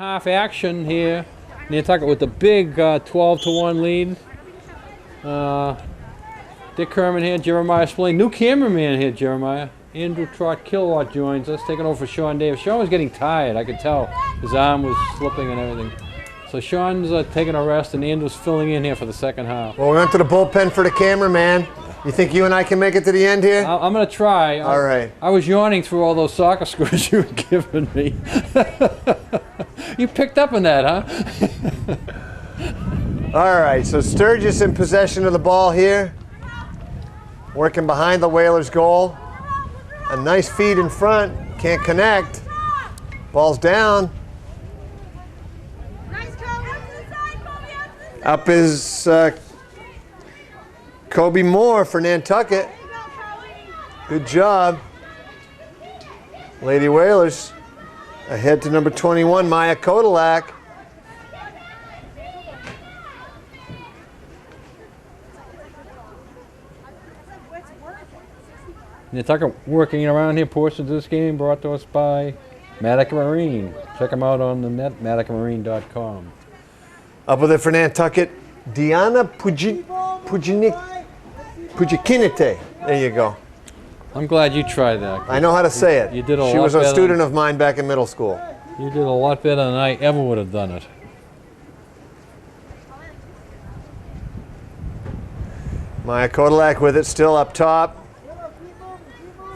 half action here. Nantucket with the big 12-1 lead. Dick Herman here, Jeremiah Spillane. New cameraman here, Jeremiah. Andrew Trott Kilowatt joins us, taking over for Sean Davis. Sean was getting tired, I could tell. His arm was slipping and everything. So Sean's taking a rest, and Andrew's filling in here for the second half. Well, we went to the bullpen for the cameraman. You think you and I can make it to the end here? I'm going to try. All right. I was yawning through all those soccer scores you were giving me. You picked up on that, huh? All right, so Sturgis in possession of the ball here. Working behind the Whalers' goal. A nice feed in front. Can't connect. Ball's down. Up is Kobe Moore for Nantucket. Good job. Lady Whalers ahead to number 21, Maya Kodalak. Nantucket working around here. Portions of this game brought to us by Matica Marine. Check them out on the net, maticamarine.com. Up with it for Nantucket, Diana Pujikinite. There you go. I'm glad you tried that. I know how to say it. You did a lot She was a better student of mine back in middle school. You did a lot better than I ever would have done it. Maya Kodalak with it, still up top.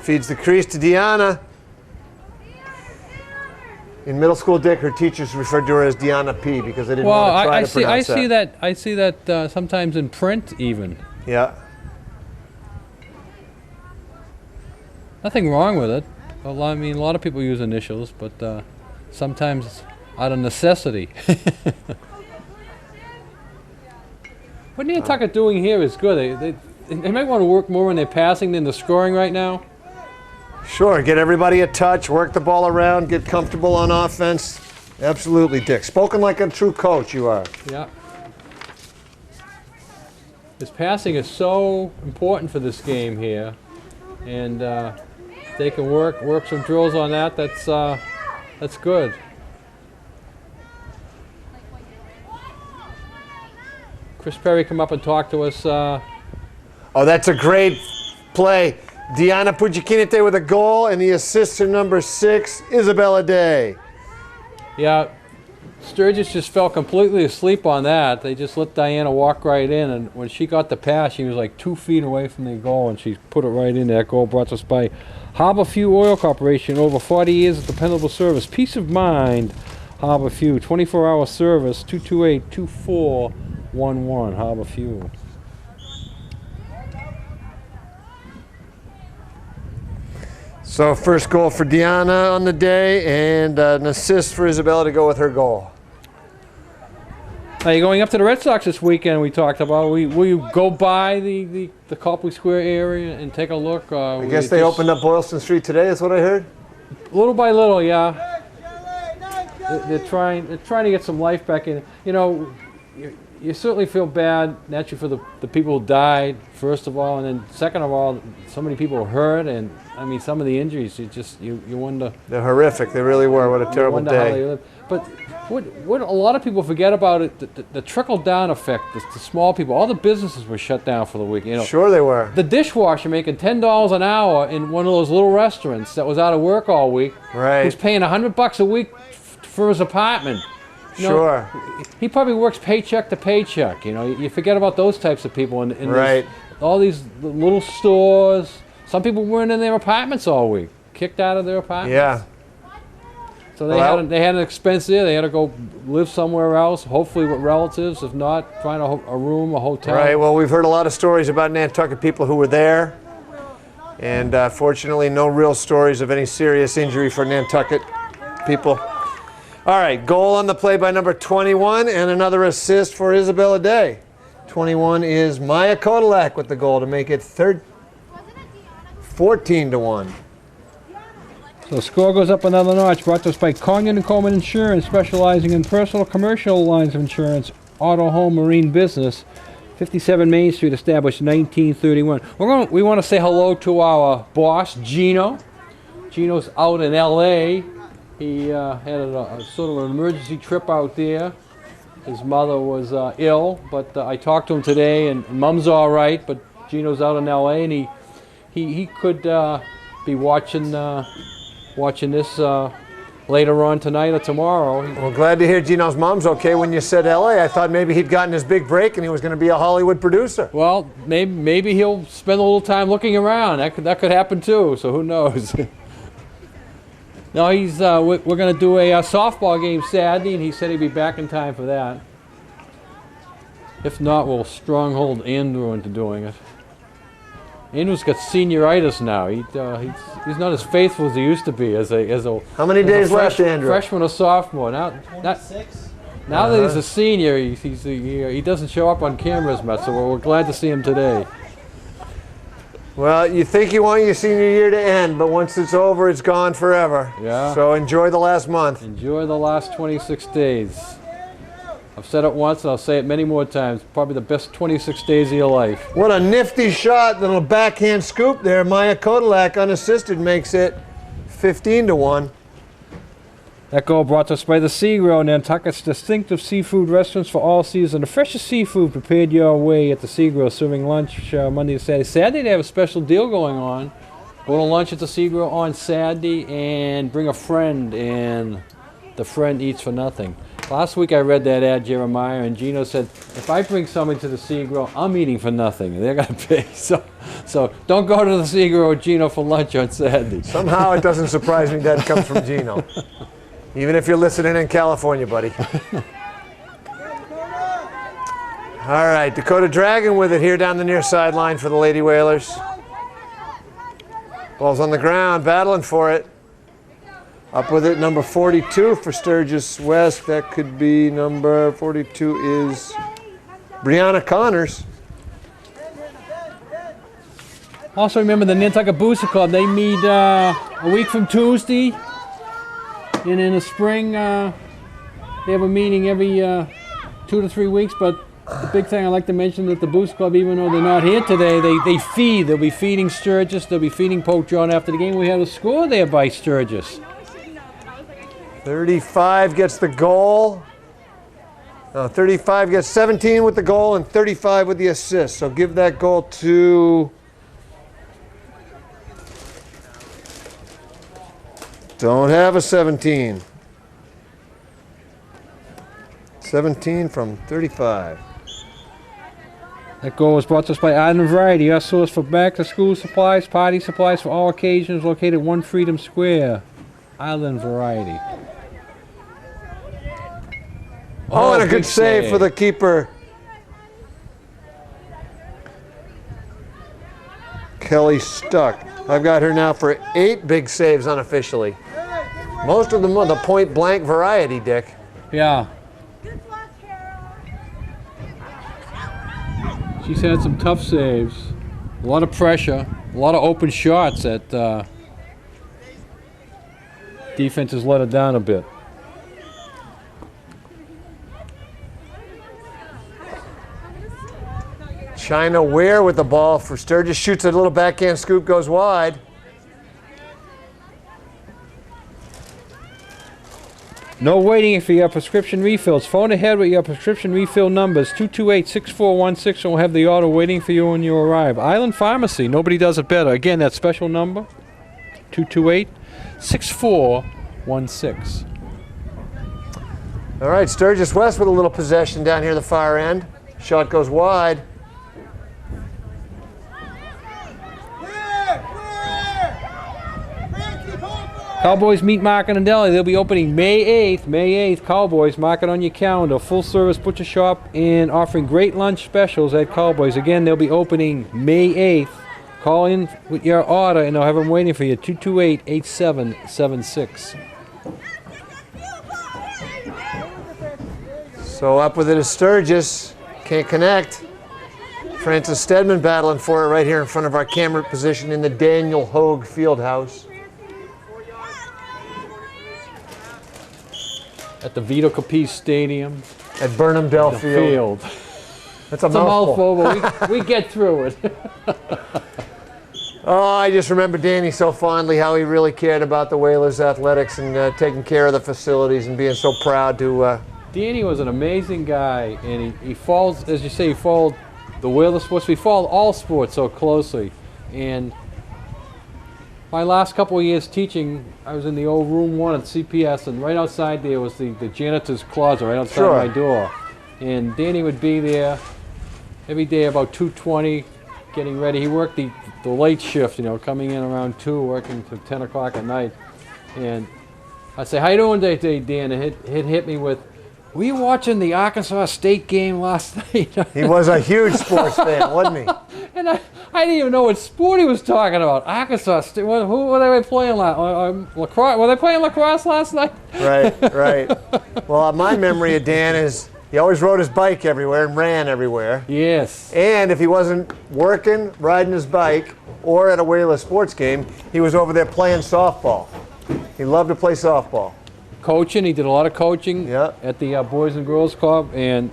Feeds the crease to Diana. In middle school, Dick, her teachers referred to her as Diana P because they didn't want to try to pronounce that. I see that sometimes in print even. Yeah. Nothing wrong with it. Well, I mean, a lot of people use initials, but sometimes out of necessity. What Nantucket doing here is good. They might want to work more on their passing than the scoring right now. Sure, get everybody a touch, work the ball around, get comfortable on offense. Absolutely, Dick. Spoken like a true coach, you are. Yeah. This passing is so important for this game here, and they can work some drills on that. That's good. Chris Perry come up and talk to us. Oh, that's a great play. Diana Pujikinite with a goal, and the assist to number 6, Isabella Day. Yeah, Sturgis just fell completely asleep on that. They just let Diana walk right in, and when she got the pass, she was like 2 feet away from the goal, and she put it right in. That goal brought us by Harbor Few Oil Corporation. Over 40 years of dependable service. Peace of mind, Harbor Few. 24-hour service, 228-2411, Harbor Few. So first goal for Diana on the day, and an assist for Isabella to go with her goal. Now you're going up to the Red Sox this weekend. We talked about. Will you go by the Copley Square area and take a look? I guess they opened up Boylston Street today. Is what I heard. Little by little, yeah. They're trying to get some life back in. You know, you certainly feel bad naturally for the people who died, first of all, and then second of all, so many people were hurt, and I mean some of the injuries. You wonder. They're horrific. They really were. What a terrible day. How they lived. But what a lot of people forget about it, the trickle down effect. The small people, all the businesses were shut down for the week. You know, sure they were. The dishwasher making $10 an hour in one of those little restaurants that was out of work all week. Right. Who's paying $100 a week for his apartment. You know, sure. He probably works paycheck to paycheck. You know, you forget about those types of people in right. all these little stores. Some people weren't in their apartments all week, kicked out of their apartments. Yeah. So they had an expense there. They had to go live somewhere else, hopefully with relatives. If not, find a room, a hotel. Right. Well, we've heard a lot of stories about Nantucket people who were there, and fortunately, no real stories of any serious injury for Nantucket people. All right, goal on the play by number 21, and another assist for Isabella Day. 21 is Maya Kodalak with the goal to make it 14-1. So the score goes up another notch. Brought to us by Congdon & Coleman Insurance, specializing in personal commercial lines of insurance, auto, home, marine business. 57 Main Street, established in 1931. We want to say hello to our boss, Gino. Gino's out in L.A. He had a sort of an emergency trip out there. His mother was ill, but I talked to him today, and Mom's all right, but Gino's out in L.A., and he could be watching this later on tonight or tomorrow. Well, glad to hear Gino's mom's okay. When you said L.A., I thought maybe he'd gotten his big break and he was going to be a Hollywood producer. Well, maybe he'll spend a little time looking around. That could happen too. So who knows? No, we're going to do a softball game Saturday, and he said he'd be back in time for that. If not, we'll stronghold Andrew into doing it. Andrew's got senioritis now. He's not as faithful as he used to be as a. How many days left, Andrew? Freshman or sophomore now. 26. Now that he's a senior, he doesn't show up on camera as much. So we're glad to see him today. Well, you think you want your senior year to end, but once it's over, it's gone forever. Yeah. So enjoy the last month. Enjoy the last 26 days. I've said it once, and I'll say it many more times. Probably the best 26 days of your life. What a nifty shot, little backhand scoop there. Maya Kodalak, unassisted, makes it 15-1. That goal brought to us by the Sea Grill, Nantucket's distinctive seafood restaurants for all season. The freshest seafood prepared your way at the Sea Grill, serving lunch Monday to Saturday. Saturday they have a special deal going on. Go to lunch at the Sea Grill on Saturday and bring a friend, and the friend eats for nothing. Last week I read that ad, Jeremiah, and Gino said, if I bring somebody to the Sea Grill, I'm eating for nothing. They're going to pay. So don't go to the Sea Grill with Gino for lunch on Saturday. Somehow it doesn't surprise me that comes from Gino. Even if you're listening in California, buddy. All right, Dakota Dragon with it here down the near sideline for the Lady Whalers. Ball's on the ground, battling for it. Up with it, number 42 for Sturgis West. That could be number 42 is Brianna Connors. Also remember the Nantucket Booster Club. They meet a week from Tuesday. And in the spring, they have a meeting every 2 to 3 weeks. But the big thing I like to mention that the Booster Club, even though they're not here today, they feed. They'll be feeding Sturgis. They'll be feeding Pope John after the game. We have a score there by Sturgis. 35 gets the goal. No, 35 gets 17 with the goal and 35 with the assist. So give that goal to... Don't have a 17. 17 from 35. That goal was brought to us by Island Variety, our source for back-to-school supplies, party supplies for all occasions, located 1 Freedom Square. Island Variety. Oh, and a good big save for the keeper. Kelly Stuck. I've got her now for 8 big saves unofficially. Most of them are the point-blank variety, Dick. Yeah. She's had some tough saves. A lot of pressure. A lot of open shots that defense has let her down a bit. China Ware with the ball for Sturgis. Shoots a little backhand scoop, goes wide. No waiting for your prescription refills. Phone ahead with your prescription refill numbers, 228-6416, and we'll have the auto waiting for you when you arrive. Island Pharmacy, nobody does it better. Again, that special number, 228-6416. All right, Sturgis West with a little possession down here the far end. Shot goes wide. Cowboys Meat Market and Deli. They'll be opening May 8th. May 8th, Cowboys. Mark it on your calendar. Full-service butcher shop and offering great lunch specials at Cowboys. Again, they'll be opening May 8th. Call in with your order, and they'll have them waiting for you. 228-8776. So up with it is Sturgis. Can't connect. Francis Stedman battling for it right here in front of our camera position in the Daniel Hogue Fieldhouse. At the Vito Capiz Stadium. At Burnham Dell The Field. field. That's a It's a mouthful. mouthful, but we get through it. Oh, I just remember Danny so fondly, how he really cared about the Whalers athletics and taking care of the facilities and being so proud to... Danny was an amazing guy, and he follows, as you say, he followed the Whaler sports. We followed all sports so closely. And my last couple of years teaching, I was in the old room 1 at CPS, and right outside there was the janitor's closet right outside my door. And Danny would be there every day about 2:20, getting ready. He worked the late shift, you know, coming in around 2, working to 10 o'clock at night. And I'd say, "How you doing today, Dan?" And he'd hit me with, "Were you watching the Arkansas State game last night?" He was a huge sports fan, wasn't he? And I didn't even know what sport he was talking about. Arkansas State. Who were they playing lacrosse? Were they playing lacrosse last night? Right. Well, my memory of Dan is he always rode his bike everywhere and ran everywhere. Yes. And if he wasn't working, riding his bike, or at a Whaler sports game, he was over there playing softball. He loved to play softball. Coaching, he did a lot of coaching Yep. at the Boys and Girls Club, and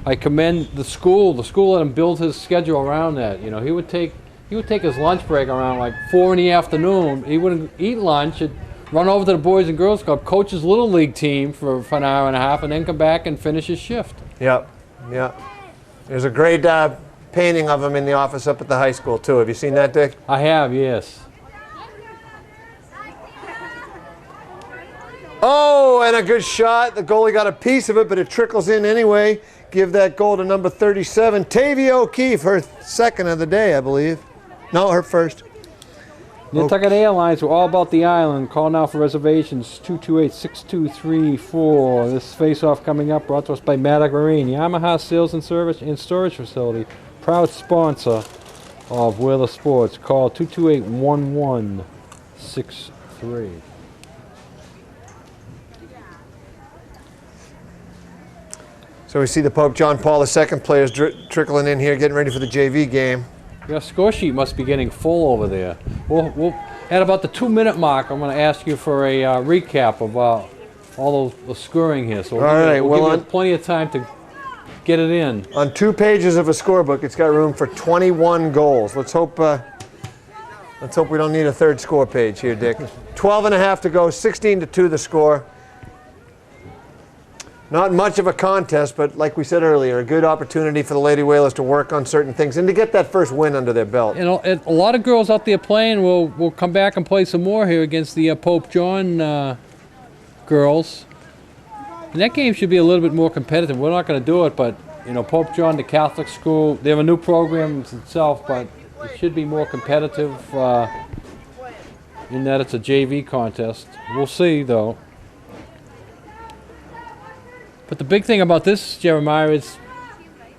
I commend the school. The school let him build his schedule around that. You know, he would take his lunch break around like 4 in the afternoon. He wouldn't eat lunch. He'd run over to the Boys and Girls Club, coach his little league team for an hour and a half, and then come back and finish his shift. Yep. There's a great painting of him in the office up at the high school too. Have you seen that, Dick? I have, yes. Oh, and a good shot. The goalie got a piece of it, but it trickles in anyway. Give that goal to number 37, Tavia O'Keefe, her second of the day, I believe. No, her first. Nantucket Airlines, we're all about the island. Call now for reservations, 228-6234. This face-off coming up, brought to us by Maddox Marine, Yamaha Sales and Service and Storage Facility, proud sponsor of Whaler Sports. Call 228-1163. So we see the Pope John Paul II players trickling in here, getting ready for the JV game. Your score sheet must be getting full over there. We'll at about the 2-minute mark, I'm going to ask you for a recap of all the scoring here. So we'll give you plenty of time to get it in. On 2 pages of a scorebook, it's got room for 21 goals. Let's hope we don't need a third score page here, Dick. 12.5 to go, 16-2 the score. Not much of a contest, but like we said earlier, a good opportunity for the Lady Whalers to work on certain things and to get that first win under their belt. You know, a lot of girls out there playing will come back and play some more here against the Pope John girls. And that game should be a little bit more competitive. We're not going to do it, but you know, Pope John, the Catholic school, they have a new program itself, but it should be more competitive in that it's a JV contest. We'll see, though. But the big thing about this, Jeremiah, is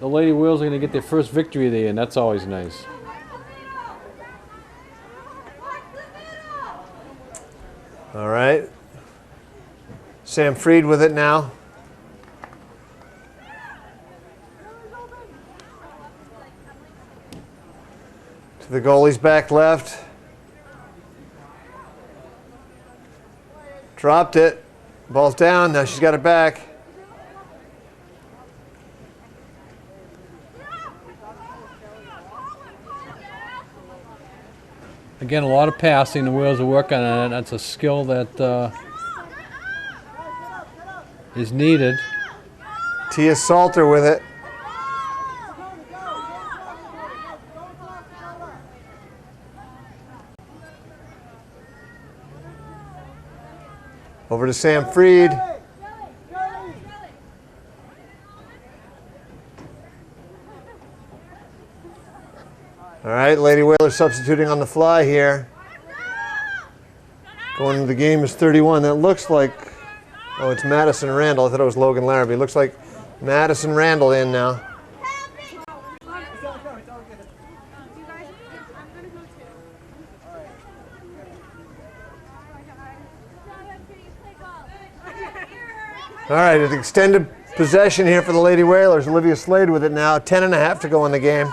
the Lady Wheels are going to get their first victory there, and that's always nice. All right. Sam Freed with it now. To the goalie's back left. Dropped it. Ball's down. Now she's got it back. Again, a lot of passing. The Wheels are working on it. That's a skill that is needed. Tia Salter with it. Over to Sam Freed. All right, Lady Whalers substituting on the fly here. Going into the game is 31. That looks like, oh, it's Madison Randall. I thought it was Logan Larrabee. Looks like Madison Randall in now. All right, it's extended possession here for the Lady Whalers. Olivia Slade with it now. 10.5 to go in the game.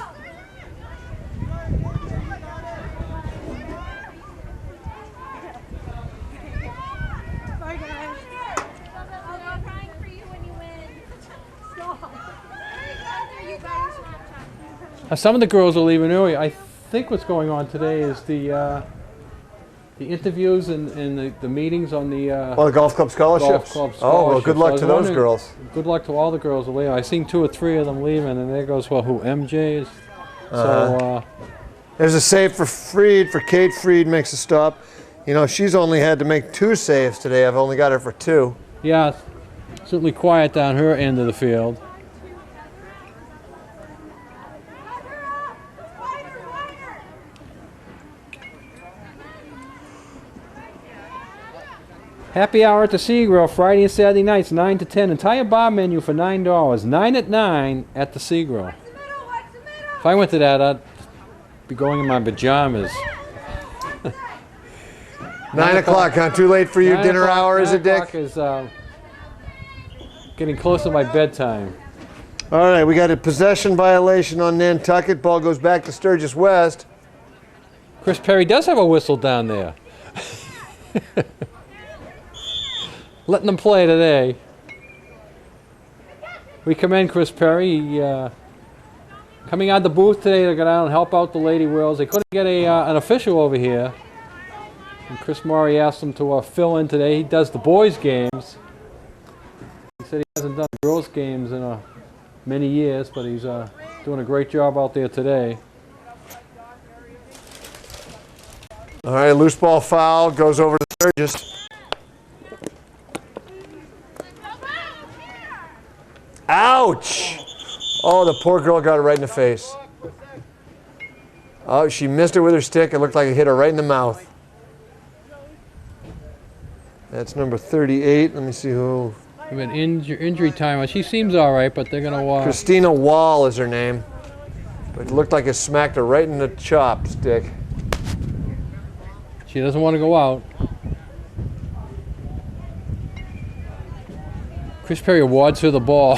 Some of the girls are leaving early. I think what's going on today is the interviews and the meetings on the Well, the golf club scholarships. Oh, well, good luck to those girls. Good luck to all the girls that leave. I seen 2 or 3 of them leaving, and there goes, well, who, MJ is? So, there's a save for Freed, for Kate Freed makes a stop. You know, she's only had to make 2 saves today. I've only got her for 2. yeah, certainly quiet down her end of the field. Happy hour at the Sea-Grill, Friday and Saturday nights, 9 to 10. Entire bar menu for $9. 9 at 9 at the Sea-Grill. If I went to that, I'd be going in my pajamas. 9 o'clock, huh? Too late for your dinner hour, is it, Dick? 9 o'clock is getting close to my bedtime. All right, we got a possession violation on Nantucket. Ball goes back to Sturgis West. Chris Perry does have a whistle down there. Letting them play today. We commend Chris Perry. He, coming out of the booth today to go down and help out the Lady Whales. They couldn't get an official over here. And Chris Murray asked him to fill in today. He does the boys' games. He said he hasn't done girls' games in many years, but he's doing a great job out there today. All right, loose ball foul goes over to Sturgis. Ouch! Oh, the poor girl got it right in the face. Oh, she missed it with her stick. It looked like it hit her right in the mouth. That's number 38. Let me see who. Injury time. She seems all right, but they're going to... Christina Wall is her name. But it looked like it smacked her right in the chopstick. She doesn't want to go out. Chris Perry awards her the ball.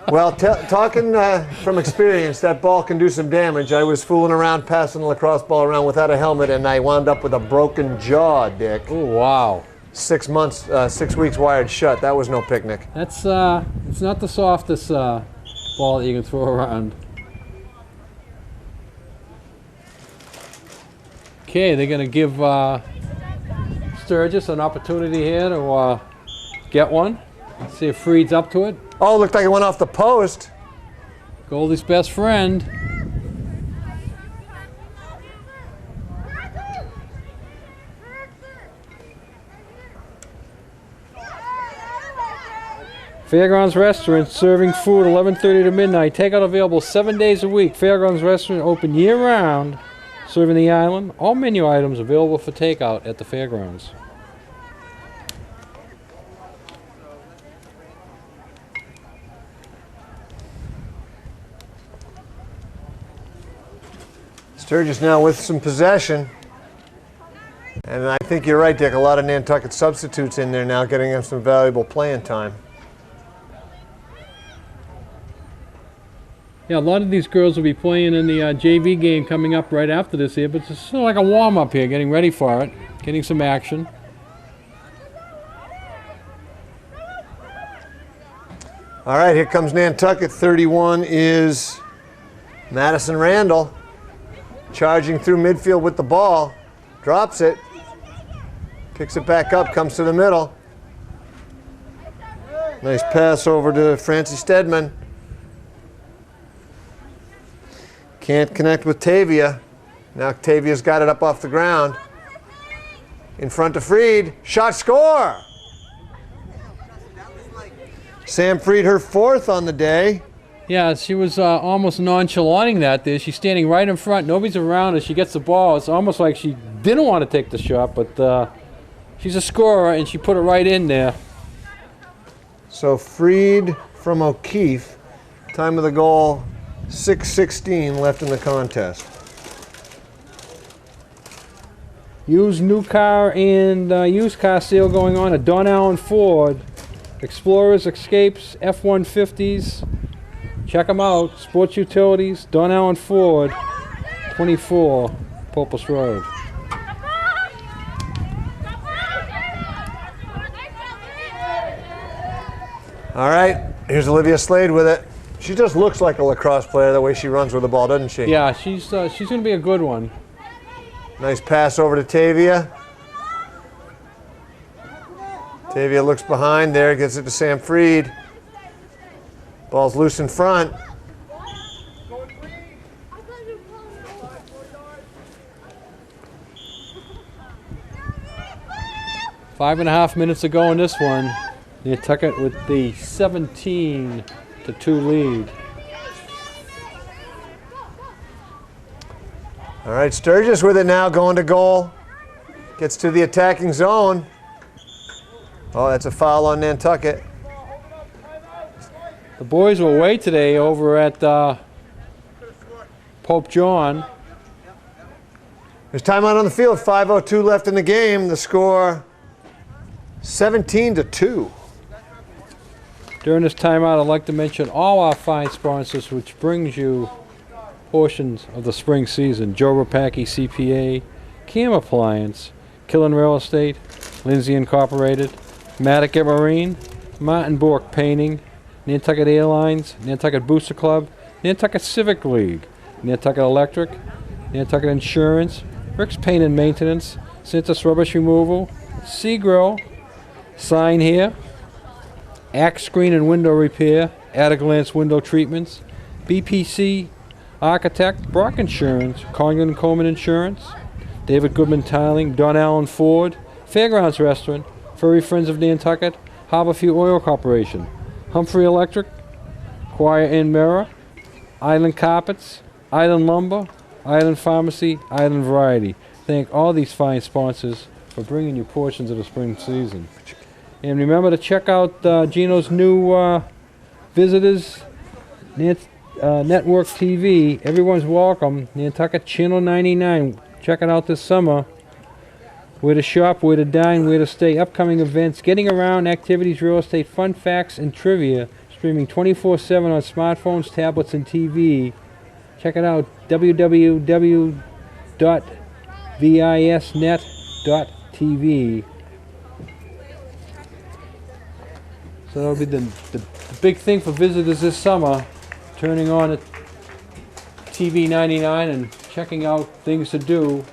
Well, talking from experience, that ball can do some damage. I was fooling around passing the lacrosse ball around without a helmet, and I wound up with a broken jaw, Dick. Oh, wow. 6 months, 6 weeks wired shut. That was no picnic. That's it's not the softest ball that you can throw around. Okay, they're going to give Sturgis an opportunity here to get one. See if Freed's up to it. Oh, looked like it went off the post. Goldie's best friend. Fairgrounds Restaurant serving food 11:30 to midnight. Takeout available 7 days a week. Fairgrounds Restaurant open year-round, serving the island. All menu items available for takeout at the fairgrounds. Sturgis now with some possession. And I think you're right, Dick. A lot of Nantucket substitutes in there now, getting them some valuable playing time. Yeah, a lot of these girls will be playing in the JV game coming up right after this here, but it's sort of like a warm-up here, getting ready for it, getting some action. All right, here comes Nantucket. 31 is Madison Randall. Charging through midfield with the ball. Drops it. Picks it back up, comes to the middle. Nice pass over to Francie Stedman. Can't connect with Tavia. Now Tavia's got it up off the ground. In front of Freed. Shot, score! Sam Freed, her 4th on the day. Yeah, she was almost nonchalanting that there. She's standing right in front. Nobody's around as she gets the ball. It's almost like she didn't want to take the shot, but she's a scorer, and she put it right in there. So Freed from O'Keefe. Time of the goal, 6:16 left in the contest. Used new car and used car sale going on at Don Allen Ford. Explorers, Escapes, F-150s. Check them out. Sports Utilities, Don Allen Ford, 24 Popus Road. All right, here's Olivia Slade with it. She just looks like a lacrosse player the way she runs with the ball, doesn't she? Yeah, she's going to be a good one. Nice pass over to Tavia. Tavia looks behind there, gets it to Sam Freed. Ball's loose in front. Five and a half minutes to go in this one. Nantucket with the 17-2 lead. All right, Sturgis with it now, going to goal. Gets to the attacking zone. Oh, that's a foul on Nantucket. The boys were away today over at Pope John. There's timeout on the field, 5:02 left in the game. The score 17-2. During this timeout, I'd like to mention all our fine sponsors, which brings you portions of the spring season. Joe Rapacki CPA, Cam Appliance, Killen Real Estate, Lindsay Incorporated, Matticat Marine, Martin Bork Painting, Nantucket Airlines, Nantucket Booster Club, Nantucket Civic League, Nantucket Electric, Nantucket Insurance, Rick's Paint and Maintenance, Santos Rubbish Removal, Seagrill, Sign Here, Axe Screen and Window Repair, At a Glance Window Treatments, BPC Architect, Brock Insurance, Congdon Coleman Insurance, David Goodman Tiling, Don Allen Ford, Fairgrounds Restaurant, Furry Friends of Nantucket, Harborview Oil Corporation, Humphrey Electric, Choir and Mirror, Island Carpets, Island Lumber, Island Pharmacy, Island Variety. Thank all these fine sponsors for bringing you portions of the spring season. And remember to check out Gino's new visitors, Network TV. Everyone's welcome. Nantucket Channel 99. Check it out this summer. Where to shop, where to dine, where to stay, upcoming events, getting around, activities, real estate, fun facts, and trivia. Streaming 24/7 on smartphones, tablets, and TV. Check it out, www.visnet.tv. So that'll be the big thing for visitors this summer, turning on TV 99 and checking out things to do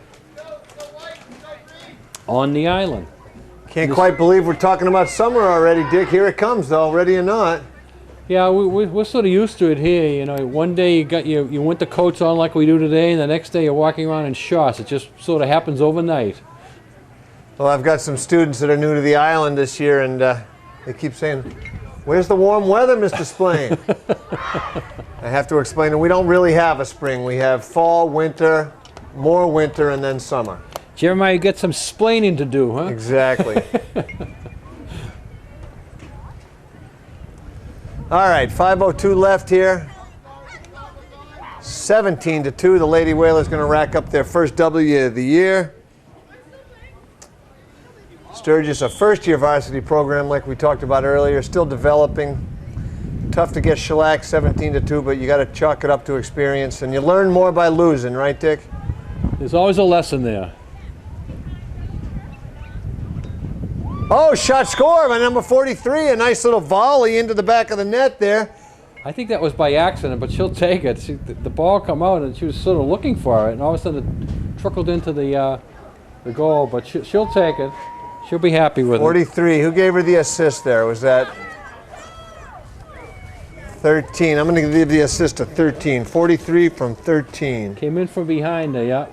on the island. Can't quite believe we're talking about summer already, Dick. Here it comes, though, ready or not. Yeah, we're sort of used to it here. You know, one day you got your winter coats on like we do today, and the next day you're walking around in shorts. It just sort of happens overnight. Well, I've got some students that are new to the island this year, and they keep saying, "Where's the warm weather, Mr. Splain?" I have to explain that we don't really have a spring. We have fall, winter, more winter, and then summer. Jeremiah, you got some splaining to do, huh? Exactly. All right, 5:02 left here. 17-2. The Lady Whalers going to rack up their first W of the year. Sturgis, a first-year varsity program like we talked about earlier, still developing. Tough to get shellacked 17-2, but you got to chalk it up to experience, and you learn more by losing, right, Dick? There's always a lesson there. Oh, shot score by number 43. A nice little volley into the back of the net there. I think that was by accident, but she'll take it. The ball come out, and she was sort of looking for it, and all of a sudden it trickled into the goal, but she'll take it. She'll be happy with 43. Who gave her the assist there? Was that 13? I'm going to give the assist to 13. 43 from 13. Came in from behind there, yeah.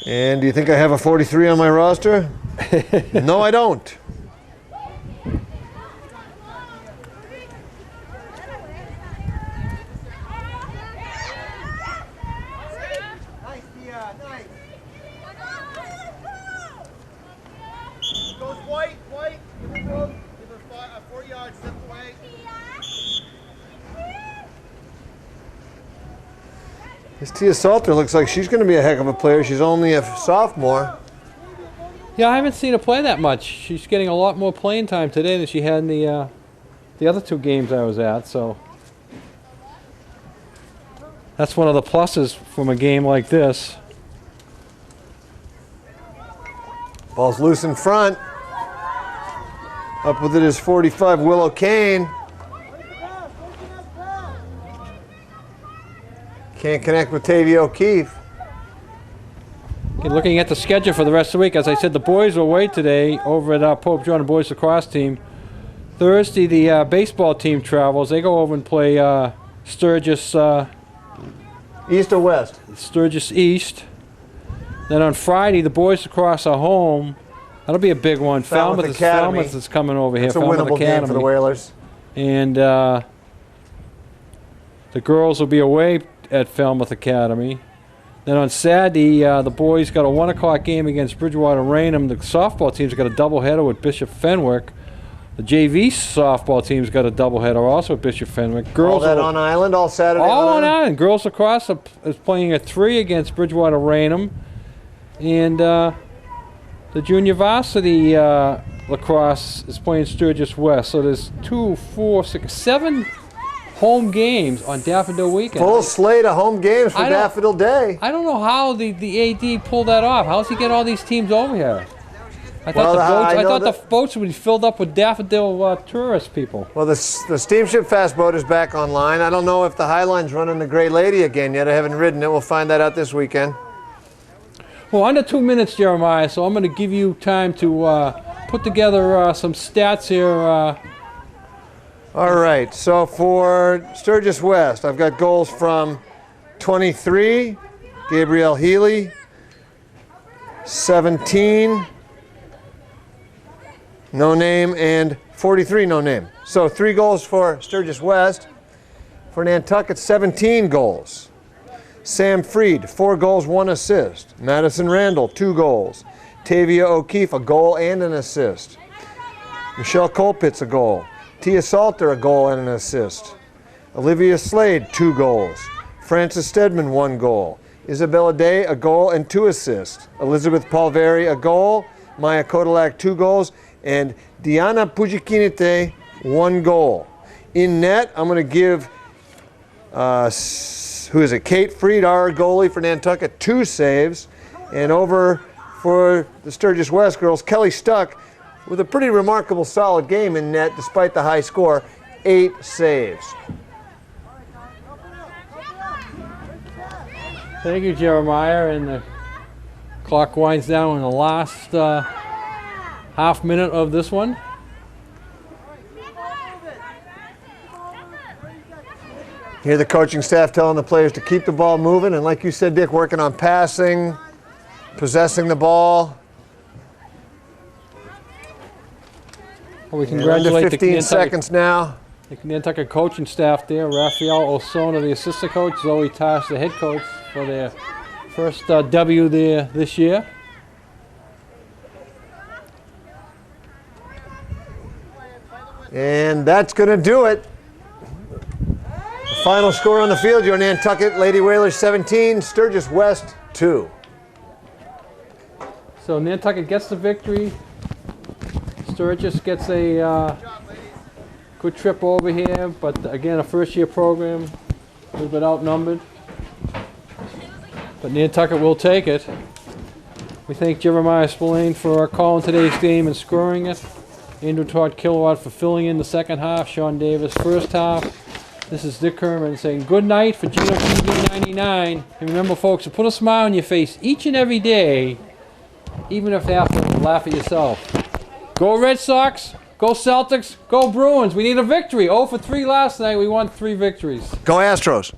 And do you think I have a 43 on my roster? No, I don't. Goes white. Give her 4 yards, step away. This Tia Salter looks like she's going to be a heck of a player. She's only a sophomore. Yeah, I haven't seen her play that much. She's getting a lot more playing time today than she had in the other two games I was at. So That's one of the pluses from a game like this. Ball's loose in front. Up with it is 45, Willow Kane. Can't connect with Tavia O'Keefe. Okay, looking at the schedule for the rest of the week, as I said, the boys are away today over at Pope John and Boys Lacrosse team. Thursday, the baseball team travels. They go over and play Sturgis East or west? Sturgis East. Then on Friday, the boys lacrosse are home. That'll be a big one. Falmouth Academy. Falmouth is coming over here. It's a Falmouth winnable Academy. game for the Whalers. And the girls will be away at Falmouth Academy. Then on Saturday, the boys got a 1 o'clock game against Bridgewater Raynham. The softball team's got a doubleheader with Bishop Fenwick. The JV softball team's got a doubleheader also with Bishop Fenwick. Girls all that on island, all Saturday. All on island. Girls lacrosse is playing at 3 against Bridgewater Raynham. And the junior varsity lacrosse is playing Sturgis West. So there's 2, 4, 6, 7 home games on Daffodil Weekend. Full slate of home games for Daffodil Day. I don't know how the AD pulled that off. How does he get all these teams over here? I thought the boats would be filled up with Daffodil tourist people. Well, the Steamship Fast Boat is back online. I don't know if the Highline's running the Great Lady again yet. I haven't ridden it. We'll find that out this weekend. Well, under 2 minutes, Jeremiah, so I'm going to give you time to put together some stats here. All right, so for Sturgis West, I've got goals from 23, Gabrielle Healy, 17, no name, and 43, no name. So 3 goals for Sturgis West. For Nantucket, 17 goals. Sam Freed, 4 goals, 1 assist. Madison Randall, 2 goals. Tavia O'Keefe, a goal and an assist. Michelle Colpitz, a goal. Tia Salter, a goal and an assist. Olivia Slade, 2 goals. Frances Stedman, 1 goal. Isabella Day, a goal and 2 assists. Elizabeth Palveri, a goal. Maya Kodalak, 2 goals. And Diana Pujikinite, 1 goal. In net, I'm going to give, Kate Freed, our goalie for Nantucket, 2 saves. And over for the Sturgis West girls, Kelly Stuck, with a pretty remarkable solid game in net despite the high score, 8 saves. Thank you, Jeremiah. And the clock winds down in the last half minute of this one. Here the coaching staff telling the players to keep the ball moving, and like you said, Dick, working on passing, possessing the ball. Well, we congratulate under 15 seconds now. The Nantucket coaching staff there, Raphael Osona, the assistant coach, Zoe Tosh, the head coach, for their first W there this year. And that's going to do it. The final score on the field, your Nantucket Lady Whalers 17, Sturgis West 2. So Nantucket gets the victory. Sturgis gets a good trip over here, but again, a first-year program, a little bit outnumbered. But Nantucket will take it. We thank Jeremiah Spillane for calling today's game and scoring it. Andrew Todd Kilowatt for filling in the second half. Sean Davis first half. This is Dick Kerman saying good night for Gino TV 99. And remember, folks, to put a smile on your face each and every day, even if they have to laugh at yourself. Go Red Sox, go Celtics, go Bruins. We need a victory. 0 for 3 last night. We won 3 victories. Go Astros.